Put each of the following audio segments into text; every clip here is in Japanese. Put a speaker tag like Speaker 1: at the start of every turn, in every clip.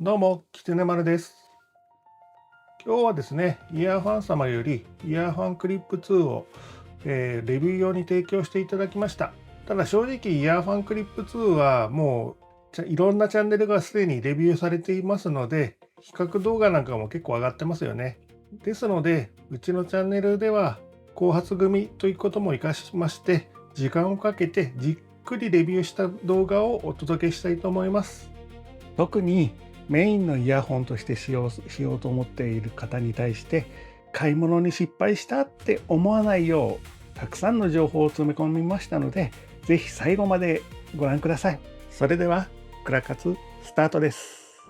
Speaker 1: どうも、きつね丸です。今日はですね、イヤーファン様よりイヤーファンクリップ2を、レビュー用に提供していただきました。ただ正直イヤーファンクリップ2はもういろんなチャンネルがすでにレビューされていますので、比較動画なんかも結構上がってますよね。ですので、うちのチャンネルでは後発組ということも活かしまして、時間をかけてじっくりレビューした動画をお届けしたいと思います。特にメインのイヤホンとして使用しようと思っている方に対して、買い物に失敗したって思わないようたくさんの情報を詰め込みましたので、ぜひ最後までご覧ください。それではクラ活スタートです。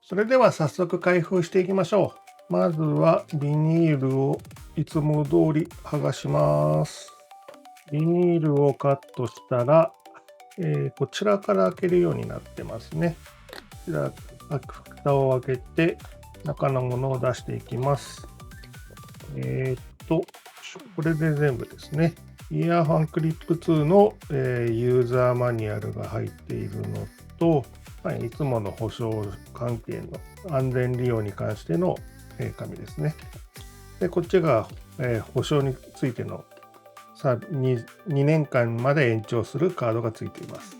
Speaker 1: それでは早速開封していきましょう。まずはビニールをいつも通り剥がします。ビニールをカットしたら、こちらから開けるようになってますね。こちら、蓋を開けて中のものを出していきます。これで全部ですね。イヤーファンクリップ2の、ユーザーマニュアルが入っているのと、いつもの保証関係の安全利用に関しての、紙ですね。で、こっちが、保証についての2年間まで延長するカードがついています。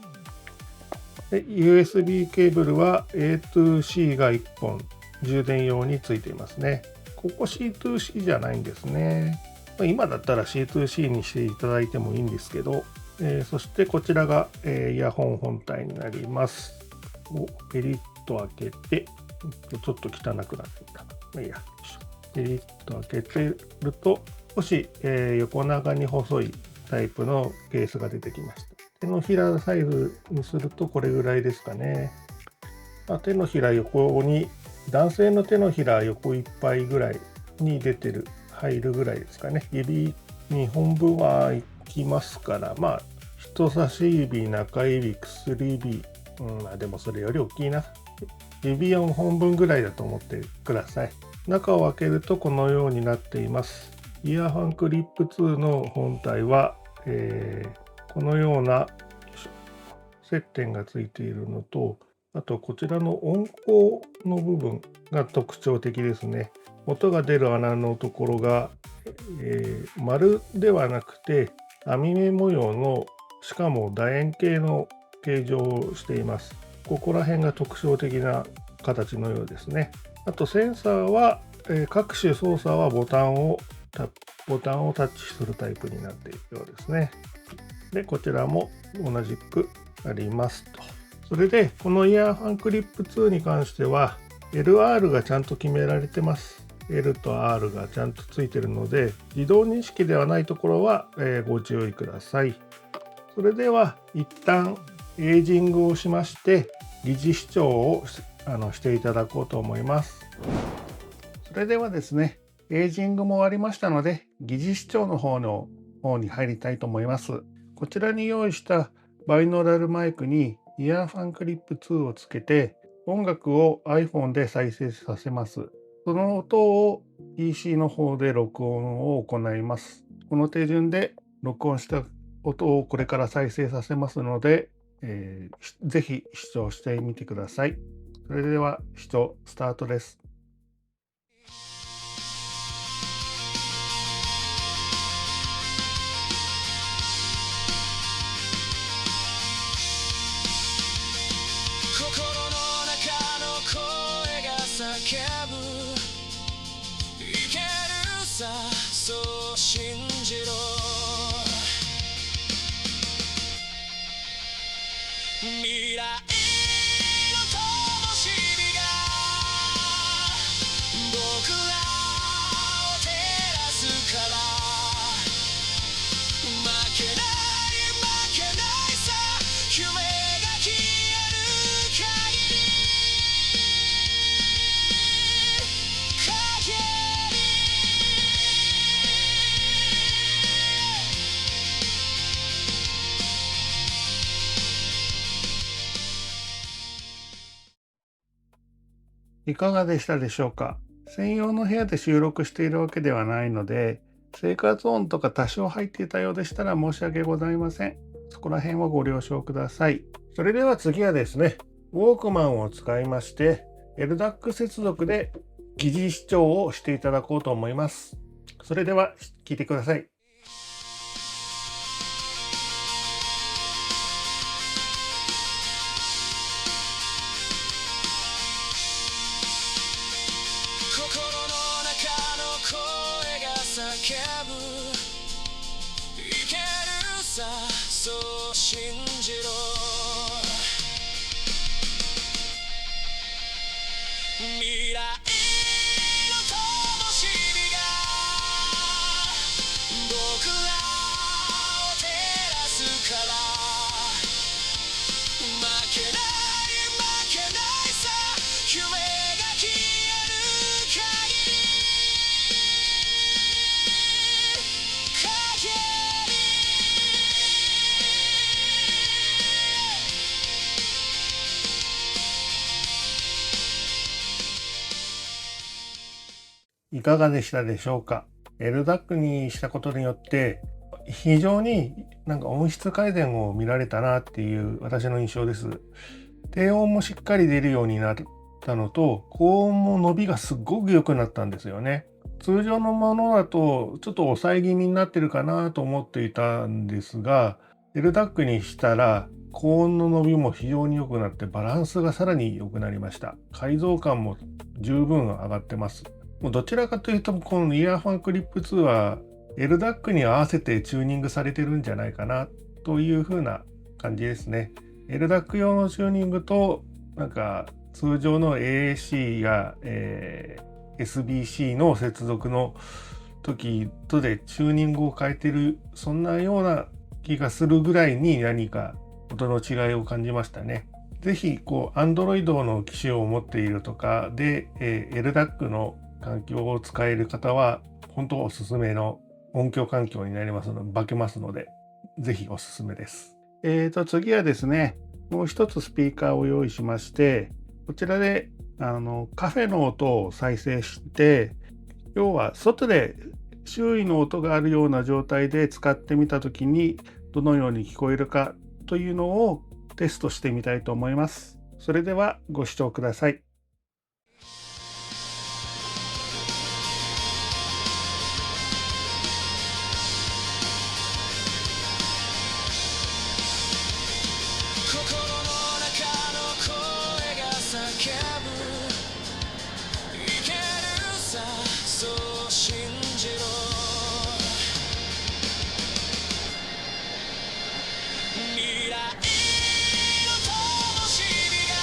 Speaker 1: で、USB ケーブルは A2C が1本充電用についていますね。ここ C2C じゃないんですね。今だったら C2C にしていただいてもいいんですけど、そしてこちらが、イヤホン本体になります。ペリッと開けて、ちょっと汚くなってきた。ペリッと開けてると、少し、横長に細いタイプのケースが出てきました。手のひらサイズにするとこれぐらいですかね。手のひら横に、男性の手のひら横いっぱいぐらいに入るぐらいですかね。指2本分はいきますから、人差し指、中指、薬指、でもそれより大きいな。指4本分ぐらいだと思ってください。中を開けるとこのようになっています。イヤーファンクリップ2の本体は、このような接点がついているのと、あとこちらの音孔の部分が特徴的ですね。音が出る穴のところが、丸ではなくて網目模様の、しかも楕円形の形状をしています。ここら辺が特徴的な形のようですね。あとセンサーは、各種操作はボタンをタッチするタイプになっているようですね。で、こちらも同じくありますと。それで、このイヤーファンクリップ2に関しては、LR がちゃんと決められてます。L と R がちゃんとついてるので、自動認識ではないところは、ご注意ください。それでは、一旦エイジングをしまして、疑似視聴をしていただこうと思います。それではですね、エイジングも終わりましたので、疑似視聴の方に入りたいと思います。こちらに用意したバイノーラルマイクにイヤーファンクリップ2をつけて、音楽を iPhone で再生させます。その音を PC の方で録音を行います。この手順で録音した音をこれから再生させますので、ぜひ視聴してみてください。それでは視聴スタートです。
Speaker 2: 心の中の声が叫ぶいけるさそう信じろ未来の灯火が僕らを照らすから負けないさ夢が消える限り
Speaker 1: いかがでしたでしょうか。専用の部屋で収録しているわけではないので、生活音とか多少入っていたようでしたら申し訳ございません。そこら辺はご了承ください。それでは次はですね、ウォークマンを使いまして、LDAC 接続で疑似視聴をしていただこうと思います。それでは聞いてください。
Speaker 2: 心の中の声が叫ぶいけるさそう信じろ未来の灯火が僕らを照らすから負けない負けないさ夢が消える限り限
Speaker 1: いかがでしたでしょうか。LDAC にしたことによって非常に音質改善を見られたなっていう私の印象です。低音もしっかり出るようになったのと、高音も伸びがすっごく良くなったんですよね。通常のものだとちょっと抑え気味になってるかなと思っていたんですが、LDAC にしたら高音の伸びも非常に良くなってバランスがさらに良くなりました。改造感も十分上がってます。もうどちらかというとこのイヤーファンクリップ2は LDAC に合わせてチューニングされてるんじゃないかなという風な感じですね。LDAC 用のチューニングと通常の AAC や、SBC の接続の時とでチューニングを変えてる、そんなような気がするぐらいに何か音の違いを感じましたね。ぜひAndroid の機種を持っているとかで、LDAC の環境を使える方は本当おすすめの音響環境になりますので、化けますので、ぜひおすすめです。次はですね、もう一つスピーカーを用意しまして、こちらでカフェの音を再生して、要は外で周囲の音があるような状態で使ってみたときにどのように聞こえるかというのをテストしてみたいと思います。それではご視聴ください。
Speaker 2: 心の中の声が叫ぶいけるさそう信じろ未来の灯火が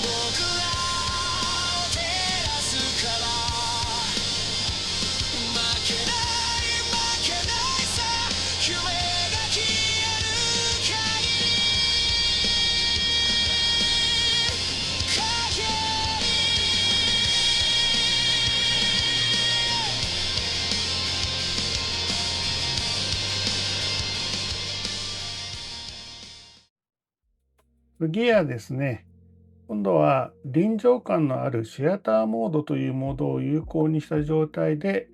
Speaker 2: 僕らを照らすから負けない負けないさ夢が消える限り限
Speaker 1: 次はですね、今度は臨場感のあるシアターモードというモードを有効にした状態で、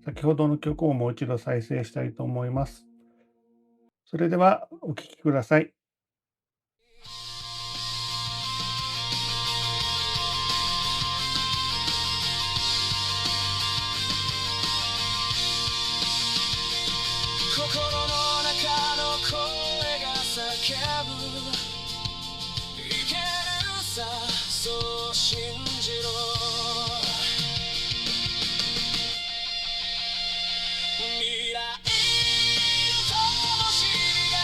Speaker 1: 先ほどの曲をもう一度再生したいと思います。それではお聴きください。
Speaker 2: 心の中の声が叫ぶいけるさそう信じろ未来の灯火が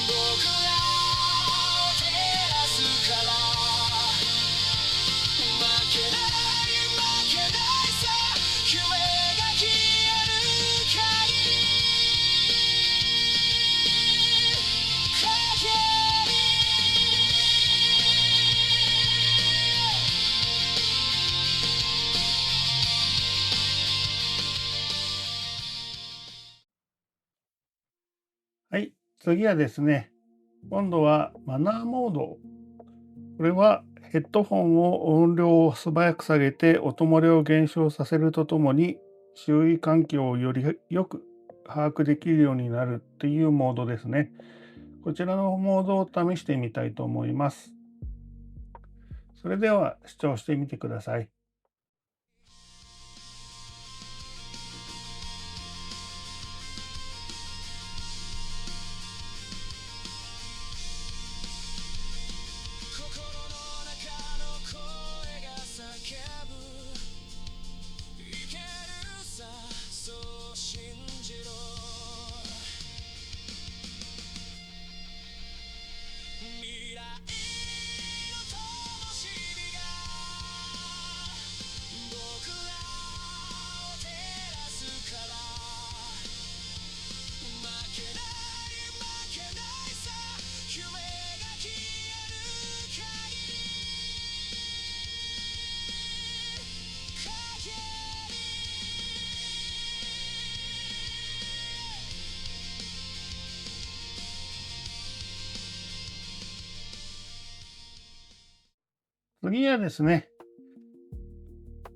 Speaker 2: 僕らを照らすから負けない負けないさ夢が消える限り限
Speaker 1: はい、次はですね、今度はマナーモード。これはヘッドホンを音量を素早く下げて音漏れを減少させるとともに周囲環境をよりよく把握できるようになるっていうモードですね。こちらのモードを試してみたいと思います。それでは視聴してみてください。
Speaker 2: 心の中の声が叫ぶいけるさそう信じろ未来の灯火が僕らを照らすから負けない負けないさ夢が消える限
Speaker 1: 次はですね、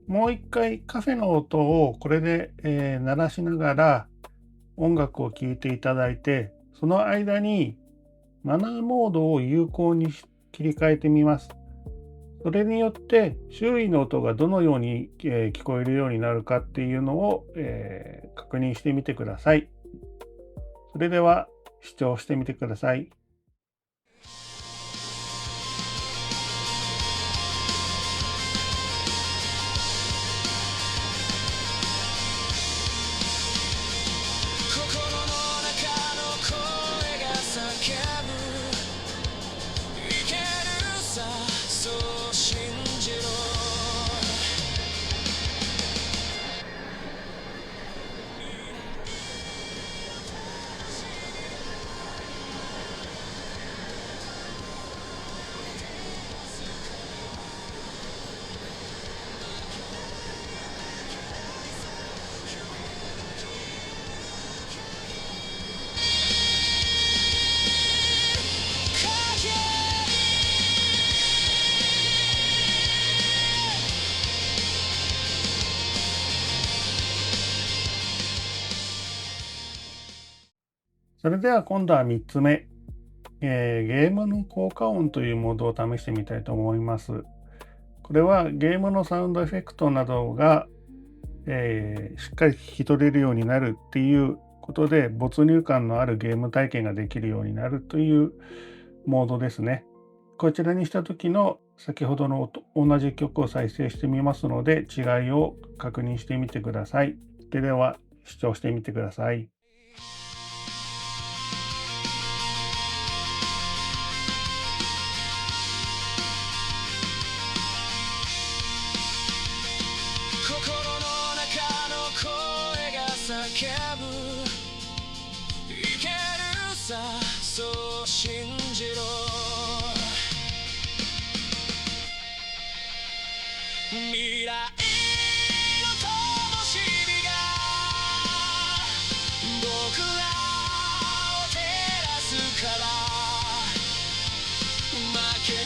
Speaker 1: もう一回カフェの音をこれで、鳴らしながら音楽を聴いていただいて、その間にマナーモードを有効に切り替えてみます。それによって周囲の音がどのように、聞こえるようになるかっていうのを、確認してみてください。それでは視聴してみてください。
Speaker 2: 心の中の声が叫ぶいけるさそう信じろ
Speaker 1: それでは今度は3つ目、ゲームの効果音というモードを試してみたいと思います。これはゲームのサウンドエフェクトなどが、しっかり聞き取れるようになるっていうことで没入感のあるゲーム体験ができるようになるというモードですね。こちらにした時の先ほどの同じ曲を再生してみますので違いを確認してみてください。では視聴してみてください。
Speaker 2: 心の中の声が叫ぶいけるさそう信じろ未来の灯火が僕らを照らすから負けない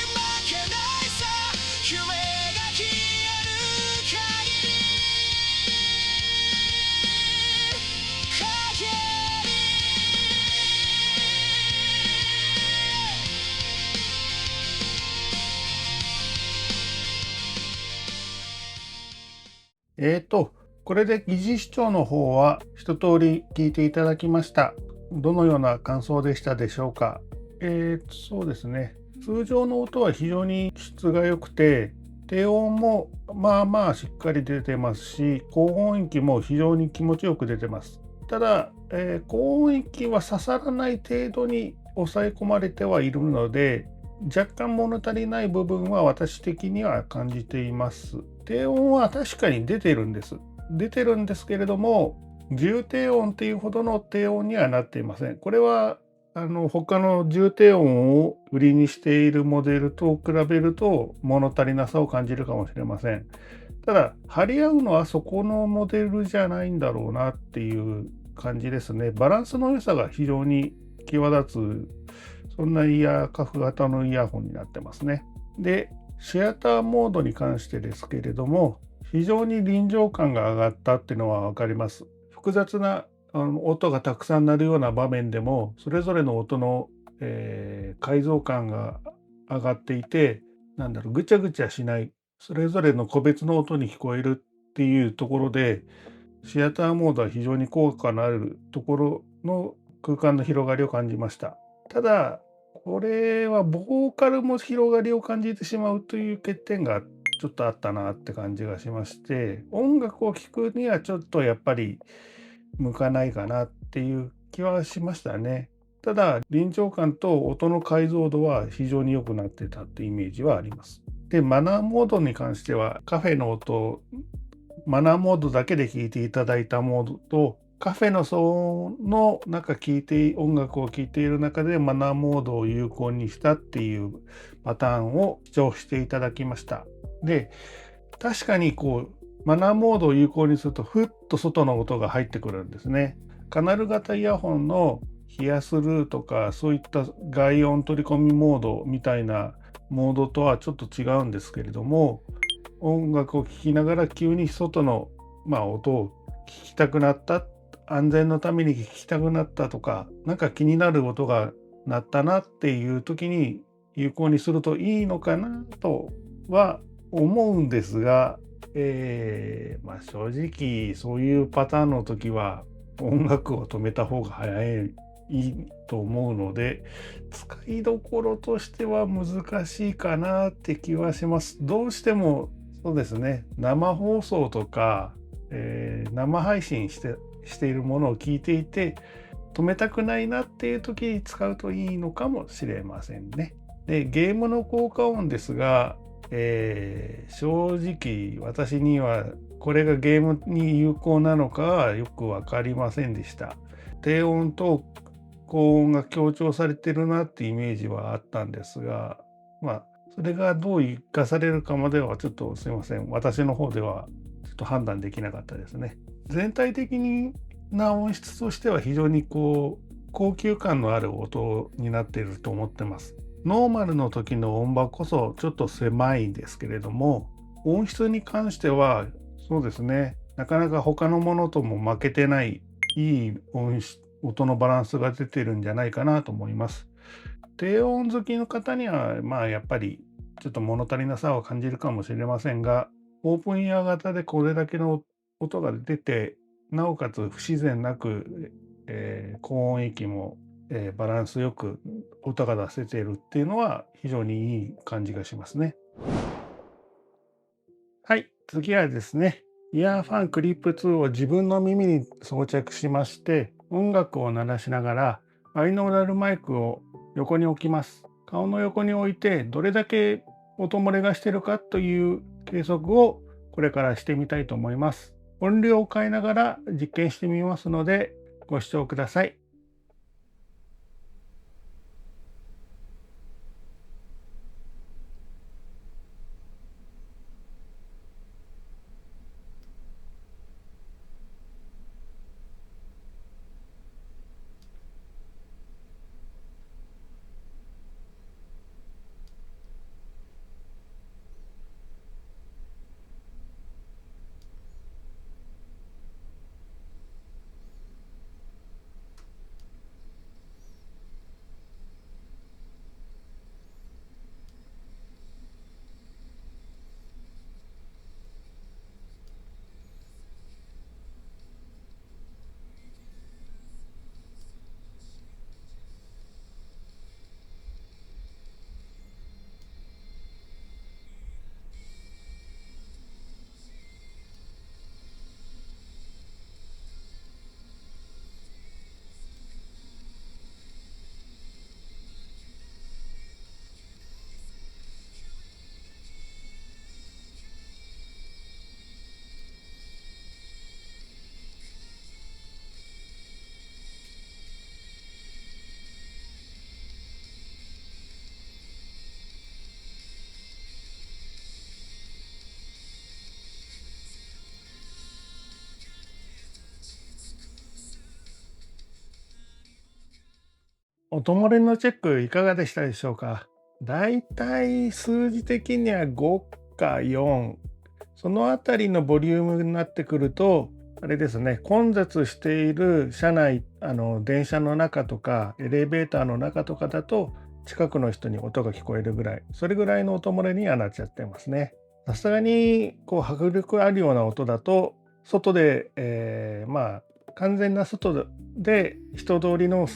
Speaker 2: 負けないさ夢が消える限
Speaker 1: これで疑似視聴の方は一通り聞いていただきました。どのような感想でしたでしょうか。そうですね。通常の音は非常に質が良くて、低音もまあまあしっかり出てますし、高音域も非常に気持ちよく出てます。ただ、高音域は刺さらない程度に抑え込まれてはいるので、若干物足りない部分は私的には感じています。低音は確かに出てるんです。出てるんですけれども、重低音っていうほどの低音にはなっていません。これは他の重低音を売りにしているモデルと比べると物足りなさを感じるかもしれません。ただ、張り合うのはそこのモデルじゃないんだろうなっていう感じですね。バランスの良さが非常に際立つ、そんなイヤーカフ型のイヤホンになってますね。で、シアターモードに関してですけれども、非常に臨場感が上がったっていうのは分かります。複雑な音がたくさん鳴るような場面でも、それぞれの音の、解像感が上がっていて、ぐちゃぐちゃしない、それぞれの個別の音に聞こえるっていうところで、シアターモードは非常に効果のあるところの空間の広がりを感じました。ただ、これはボーカルも広がりを感じてしまうという欠点がちょっとあったなって感じがしまして、音楽を聴くにはちょっとやっぱり向かないかなっていう気はしましたね。ただ、臨場感と音の解像度は非常に良くなってたってイメージはあります。で、マナーモードに関しては、カフェの音、マナーモードだけで聴いていただいたモードと、カフェの騒音の中音楽を聴いている中でマナーモードを有効にしたっていうパターンを視聴していただきました。で、確かにマナーモードを有効にするとふっと外の音が入ってくるんですね。カナル型イヤホンのヒアスルーとかそういった外音取り込みモードみたいなモードとはちょっと違うんですけれども、音楽を聴きながら急に外の、音を聞きたくなった、安全のために聞きたくなったとか、なんか気になる音が鳴ったなっていう時に有効にするといいのかなとは思うんですが、正直そういうパターンの時は音楽を止めた方がいいと思うので、使いどころとしては難しいかなって気はします。どうしてもそうですね、生放送とか、生配信しているものを聞いていて、止めたくないなっていう時に使うといいのかもしれませんね。で、ゲームの効果音ですが、正直私にはこれがゲームに有効なのかはよく分かりませんでした。低音と高音が強調されてるなってイメージはあったんですが、それがどう活かされるかまではちょっとすいません。私の方ではちょっと判断できなかったですね。全体的な音質としては非常に高級感のある音になっていると思ってます。ノーマルの時の音場こそちょっと狭いんですけれども、音質に関してはそうですね、なかなか他のものとも負けてないいい音のバランスが出てるんじゃないかなと思います。低音好きの方にはやっぱりちょっと物足りなさを感じるかもしれませんが、オープンイヤー型でこれだけの音が出て、なおかつ不自然なく、高音域も、バランスよく音が出せているっていうのは非常にいい感じがしますね。はい、次はですね、イヤーファンクリップ2を自分の耳に装着しまして、音楽を鳴らしながら、バイノーラルマイクを横に置きます。顔の横に置いて、どれだけ音漏れがしているかという計測をこれからしてみたいと思います。音量を変えながら実験してみますので、ご視聴ください。音漏れのチェックいかがでしたでしょうか。だいたい数字的には5か4、そのあたりのボリュームになってくると、あれですね、混雑している車内、電車の中とかエレベーターの中とかだと近くの人に音が聞こえるぐらい、それぐらいの音漏れにはなっちゃってますね。さすがに迫力あるような音だと外で、完全な外で人通りの、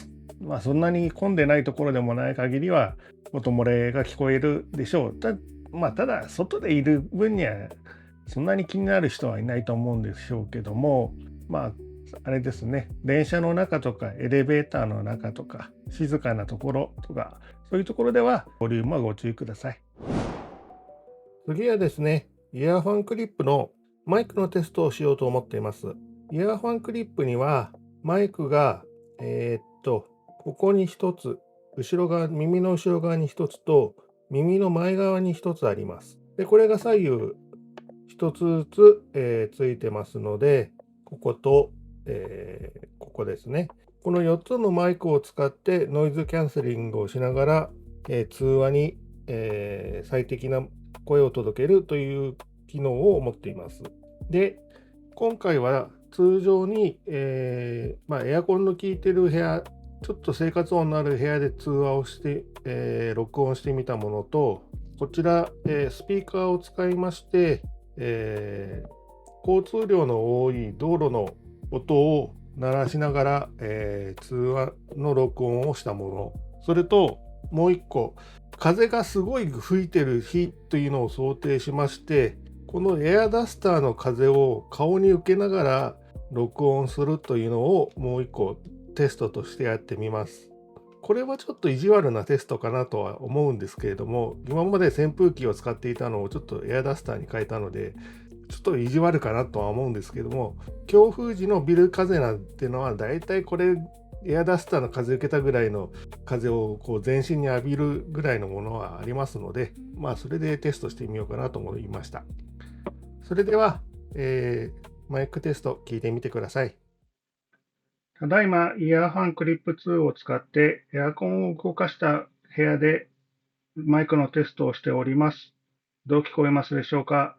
Speaker 1: そんなに混んでないところでもない限りは音漏れが聞こえるでしょう。ただ外でいる分にはそんなに気になる人はいないと思うんでしょうけども、あれですね、電車の中とかエレベーターの中とか静かなところとか、そういうところではボリュームはご注意ください。次はですね、イヤーファンクリップのマイクのテストをしようと思っています。イヤーファンクリップにはマイクが、ここに1つ、耳の後ろ側に1つと耳の前側に1つあります。で、これが左右1つずつ、ついてますので、ここと、ここですね。この4つのマイクを使ってノイズキャンセリングをしながら、通話に、最適な声を届けるという機能を持っています。で、今回は通常に、エアコンの効いてる部屋、ちょっと生活音のある部屋で通話をして、録音してみたものと、こちら、スピーカーを使いまして、交通量の多い道路の音を鳴らしながら、通話の録音をしたもの、それともう一個、風がすごい吹いてる日というのを想定しまして、このエアダスターの風を顔に受けながら録音するというのをもう一個テストとしてやってみます。これはちょっと意地悪なテストかなとは思うんですけれども、今まで扇風機を使っていたのをちょっとエアダスターに変えたので、ちょっと意地悪かなとは思うんですけども、強風時のビル風なんてのはだいたいこれエアダスターの風受けたぐらいの風を全身に浴びるぐらいのものはありますので、それでテストしてみようかなと思いました。それでは、マイクテスト聞いてみてください。ただいまイヤーファンクリップ2を使ってエアコンを動かした部屋でマイクのテストをしております。どう聞こえますでしょうか？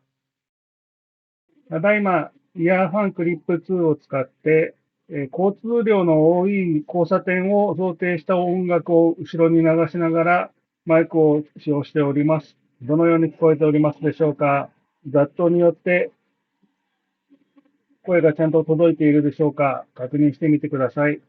Speaker 1: ただいまイヤーファンクリップ2を使って交通量の多い交差点を想定した音楽を後ろに流しながらマイクを使用しております。どのように聞こえておりますでしょうか？雑踏によって声がちゃんと届いているでしょうか？確認してみてください。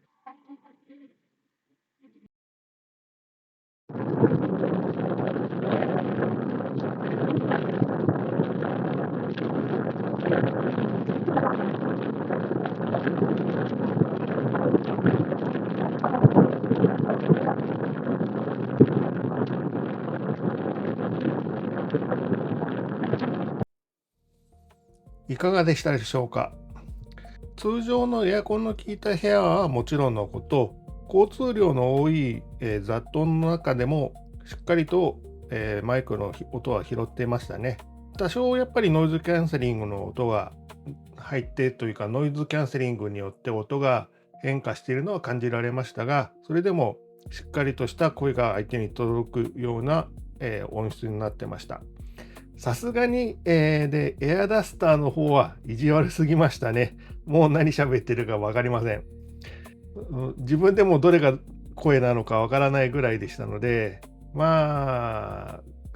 Speaker 1: いかがでしたでしょうか？通常のエアコンの効いた部屋はもちろんのこと、交通量の多い、雑踏の中でもしっかりと、マイクの音は拾っていましたね。多少やっぱりノイズキャンセリングの音が入ってというか、ノイズキャンセリングによって音が変化しているのは感じられましたが、それでもしっかりとした声が相手に届くような、音質になってました。さすがに、で、エアダスターの方は意地悪すぎましたね。もう何喋ってるか分かりません。自分でもどれが声なのか分からないぐらいでしたので、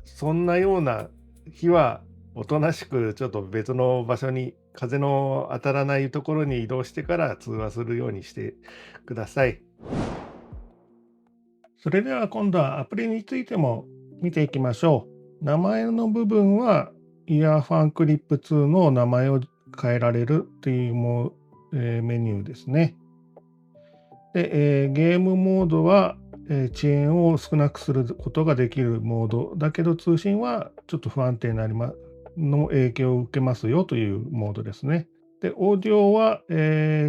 Speaker 1: そんなような日はおとなしくちょっと別の場所に風の当たらないところに移動してから通話するようにしてください。それでは今度はアプリについても見ていきましょう。名前の部分はイヤーファンクリップ2の名前を変えられるっていうメニューですね。で、ゲームモードは、遅延を少なくすることができるモードだけど通信はちょっと不安定になりの影響を受けますよというモードですね。で、オーディオは、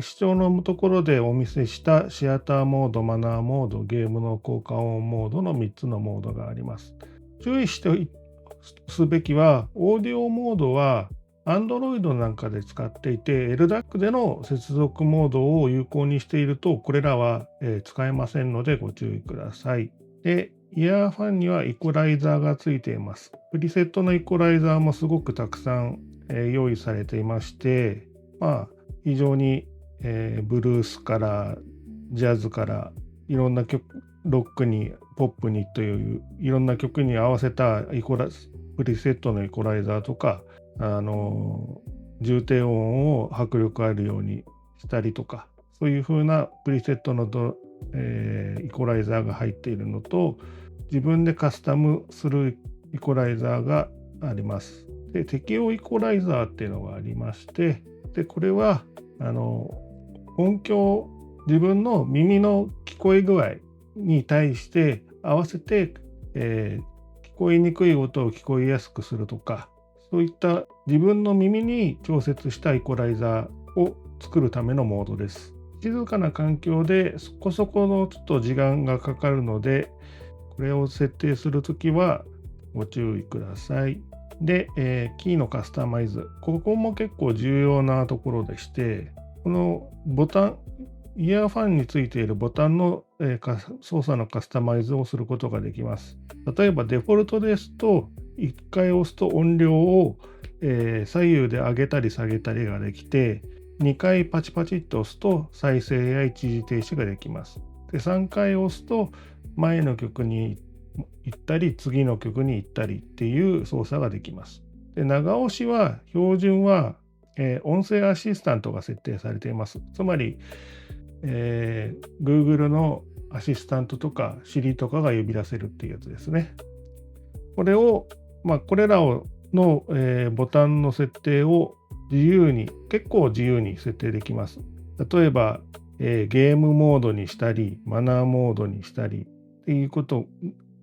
Speaker 1: 視聴のところでお見せしたシアターモード、マナーモード、ゲームの効果音モードの3つのモードがあります。注意してすべきは、オーディオモードは Android なんかで使っていて、LDAC での接続モードを有効にしていると、これらは、使えませんのでご注意ください。で、イヤーファンにはイコライザーがついています。プリセットのイコライザーもすごくたくさん、用意されていまして、非常に、ブルースからジャズからいろんな曲、ロックにポップにといういろんな曲に合わせたプリセットのイコライザーとか、重低音を迫力あるようにしたりとか、そういう風なプリセットのイコライザーが入っているのと、自分でカスタムするイコライザーがあります。で、適用イコライザーっていうのがありまして、でこれは音響、自分の耳の聞こえ具合に対して合わせて、聞こえにくい音を聞こえやすくするとか、そういった自分の耳に調節したイコライザーを作るためのモードです。静かな環境でそこそこのちょっと時間がかかるので、これを設定するときはご注意ください。で、キーのカスタマイズ。ここも結構重要なところでして、このボタン、イヤーファンについているボタンの、操作のカスタマイズをすることができます。例えばデフォルトですと、1回押すと音量を、左右で上げたり下げたりができて、2回パチパチっと押すと再生や一時停止ができます。で、3回押すと前の曲に行ったり次の曲に行ったりっていう操作ができます。で、長押しは標準は、音声アシスタントが設定されています。つまり、Google のアシスタントとか Siri とかが呼び出せるっていうやつですね。これを、これらの、ボタンの設定を結構自由に設定できます。例えば、ゲームモードにしたり、マナーモードにしたりっていうこと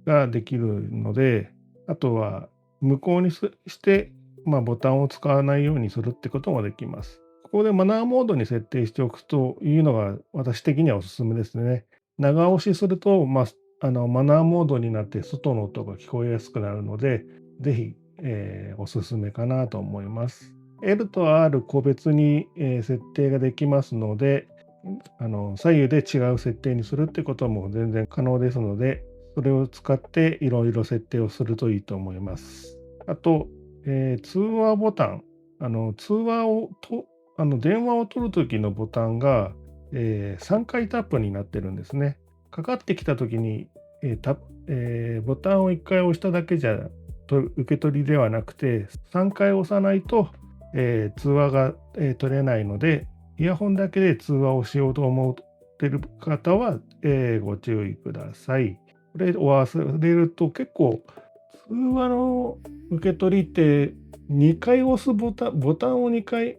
Speaker 1: ができるので、あとは無効にして、ボタンを使わないようにするってこともできます。ここでマナーモードに設定しておくというのが私的にはおすすめですね。長押しすると、マナーモードになって外の音が聞こえやすくなるので、ぜひ、おすすめかなと思います。L と R 個別に、設定ができますので、左右で違う設定にするってことも全然可能ですので、それを使っていろいろ設定をするといいと思います。あと、通話ボタン、電話を取るときのボタンが、3回タップになってるんですね。かかってきたときに、ボタンを1回押しただけじゃ受け取りではなくて、3回押さないと、通話が、取れないので、イヤホンだけで通話をしようと思っている方は、ご注意ください。これを忘れると結構通話の受け取りって2回押すボタンを2回、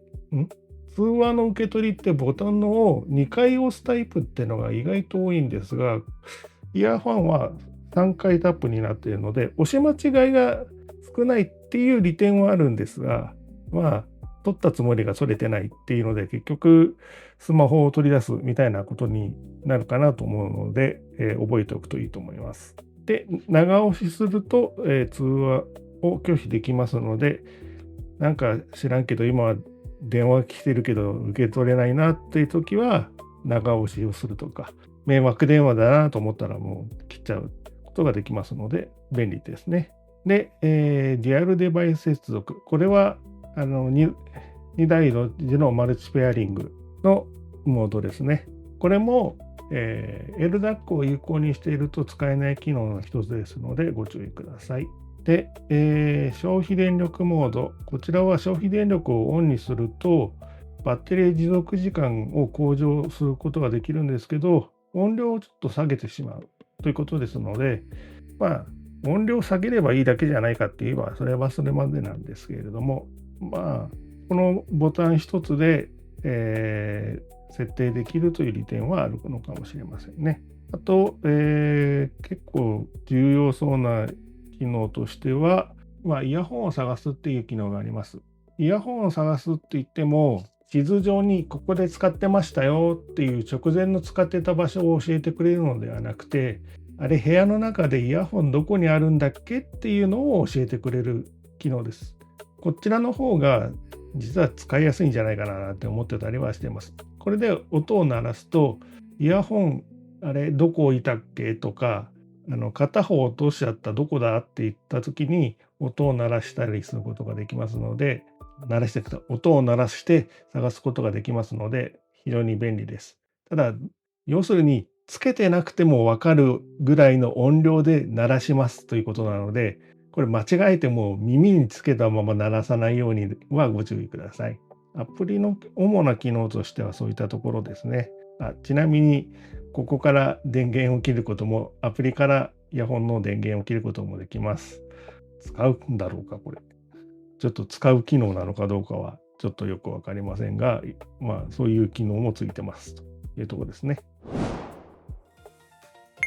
Speaker 1: 通話の受け取りってボタンを2回押すタイプっていうのが意外と多いんですが、イヤホンは3回タップになっているので、押し間違いが少ないっていう利点はあるんですが、取ったつもりがそれてないっていうので、結局スマホを取り出すみたいなことになるかなと思うので、覚えておくといいと思います。で、長押しすると、通話を拒否できますので、なんか知らんけど今は電話来てるけど受け取れないなっていう時は長押しをするとか、迷惑電話だなと思ったらもう切っちゃうことができますので便利ですね。で、デュアルデバイス接続。これは2台同時のマルチペアリングのモードですね。これも、LDAC を有効にしていると使えない機能の一つですのでご注意ください。で、消費電力モード。こちらは消費電力をオンにするとバッテリー持続時間を向上することができるんですけど、音量をちょっと下げてしまうということですので、音量を下げればいいだけじゃないかって言えばそれはそれまでなんですけれども、このボタン一つで、設定できるという利点はあるのかもしれませんね。あと、結構重要そうな機能としては、イヤホンを探すっていう機能があります。イヤホンを探すって言っても、地図上にここで使ってましたよっていう直前の使ってた場所を教えてくれるのではなくて、あれ部屋の中でイヤホンどこにあるんだっけっていうのを教えてくれる機能です。こちらの方が実は使いやすいんじゃないかなって思ってたりはしています。これで音を鳴らすと、イヤホンあれどこ置いたっけとか、片方落としちゃったどこだって言った時に音を鳴らしたりすることができますので、鳴らしてくと音を鳴らして探すことができますので、非常に便利です。ただ、要するにつけてなくても分かるぐらいの音量で鳴らしますということなので、これ間違えても耳につけたまま鳴らさないようにはご注意ください。アプリの主な機能としてはそういったところですね。ちなみに、ここから電源を切ることも、アプリからイヤホンの電源を切ることもできます。使うんだろうか、これ。ちょっと使う機能なのかどうかは、ちょっとよくわかりませんが、そういう機能もついてますというところですね。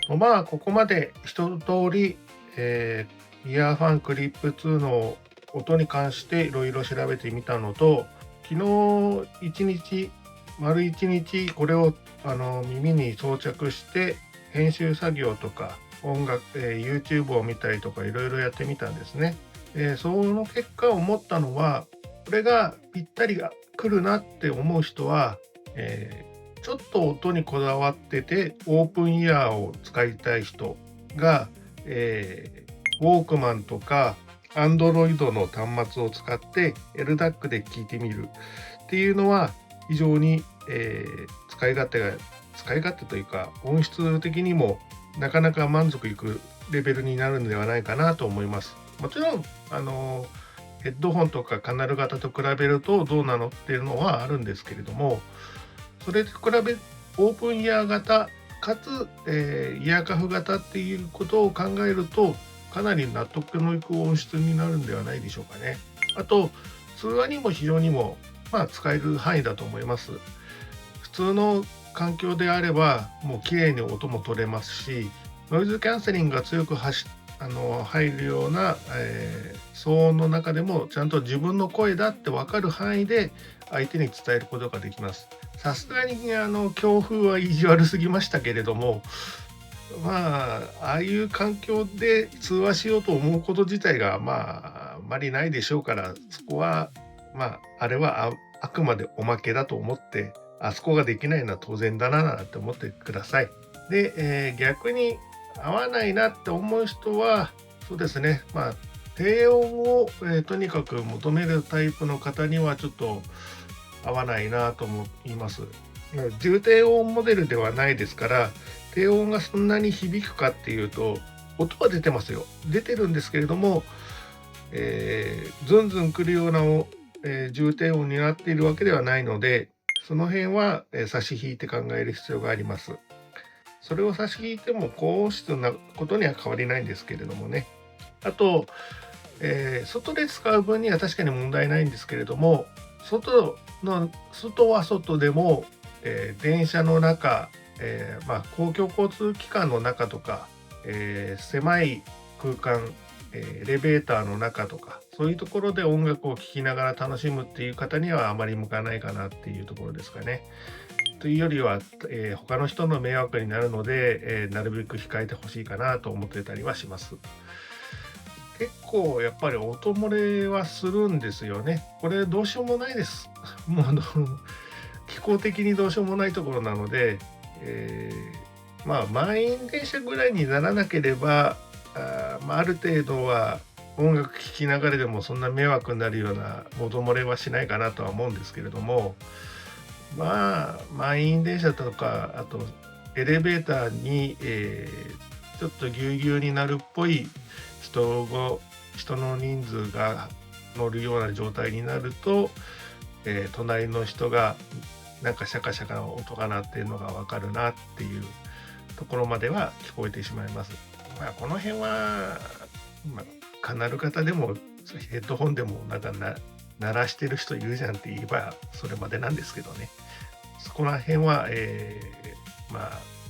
Speaker 1: ここまで一通り、イヤーファンクリップ2の音に関していろいろ調べてみたのと、昨日丸一日これを耳に装着して編集作業とか音楽、YouTube を見たりとかいろいろやってみたんですね。その結果思ったのは、これがぴったりが来るなって思う人は、ちょっと音にこだわっててオープンイヤーを使いたい人が、ウォークマンとか Android の端末を使って LDAC で聞いてみるっていうのは非常に、使い勝手というか音質的にもなかなか満足いくレベルになるのではないかなと思います。もちろんヘッドホンとかカナル型と比べるとどうなのっていうのはあるんですけれども、それと比べオープンイヤー型かつ、イヤーカフ型っていうことを考えるとかなり納得のいく音質になるんではないでしょうかね。あと通話にも非常にも使える範囲だと思います。普通の環境であればもう綺麗に音も取れますし、ノイズキャンセリングが強く入るような、騒音の中でもちゃんと自分の声だって分かる範囲で相手に伝えることができます。さすがに強風は意地悪すぎましたけれども、ああいう環境で通話しようと思うこと自体があまりないでしょうから、そこはあれはあくまでおまけだと思って、あそこができないのは当然だななんて思ってください。で、逆に合わないなって思う人はそうですね、低音を、とにかく求めるタイプの方にはちょっと合わないなと思います。重低音モデルではないですから、低音がそんなに響くかっていうと、音は出てますよ。出てるんですけれども、ズンズンくるような重低音になっているわけではないので、その辺は、差し引いて考える必要があります。それを差し引いても高音質なことには変わりないんですけれどもね。あと、外で使う分には確かに問題ないんですけれども、外は外でも、電車の中、公共交通機関の中とか、狭い空間、エレベーターの中とかそういうところで音楽を聴きながら楽しむっていう方にはあまり向かないかなっていうところですかね。というよりは、他の人の迷惑になるので、なるべく控えてほしいかなと思ってたりはします。結構やっぱり音漏れはするんですよね。これどうしようもないです。もう気候的にどうしようもないところなので、満員電車ぐらいにならなければある程度は音楽聴きながらでもそんな迷惑になるような音漏れはしないかなとは思うんですけれども、満員電車とかあとエレベーターに、ちょっとぎゅうぎゅうになるっぽい人の人数が乗るような状態になると、隣の人がなんかシャカシャカの音が鳴っているのが分かるなっていうところまでは聞こえてしまいます。この辺は、カナル型でもヘッドホンでも鳴らしてる人いるじゃんって言えばそれまでなんですけどね。そこら辺は、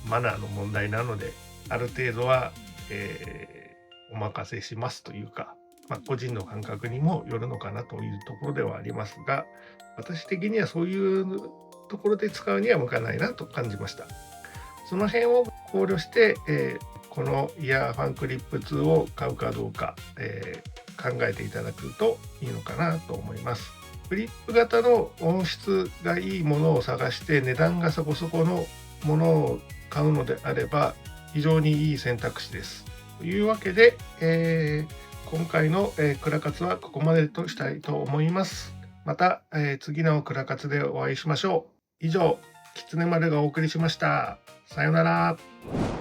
Speaker 1: マナーの問題なのである程度は、お任せしますというか、個人の感覚にもよるのかなというところではありますが、私的にはそういうところで使うには向かないなと感じました。その辺を考慮して、このイヤーファンクリップ2を買うかどうか、考えていただくといいのかなと思います。クリップ型の音質がいいものを探して値段がそこそこのものを買うのであれば非常にいい選択肢です。というわけで、今回のクラ活はここまでとしたいと思います。また、次のクラ活でお会いしましょう。以上、キツネ丸がお送りしました。さようなら。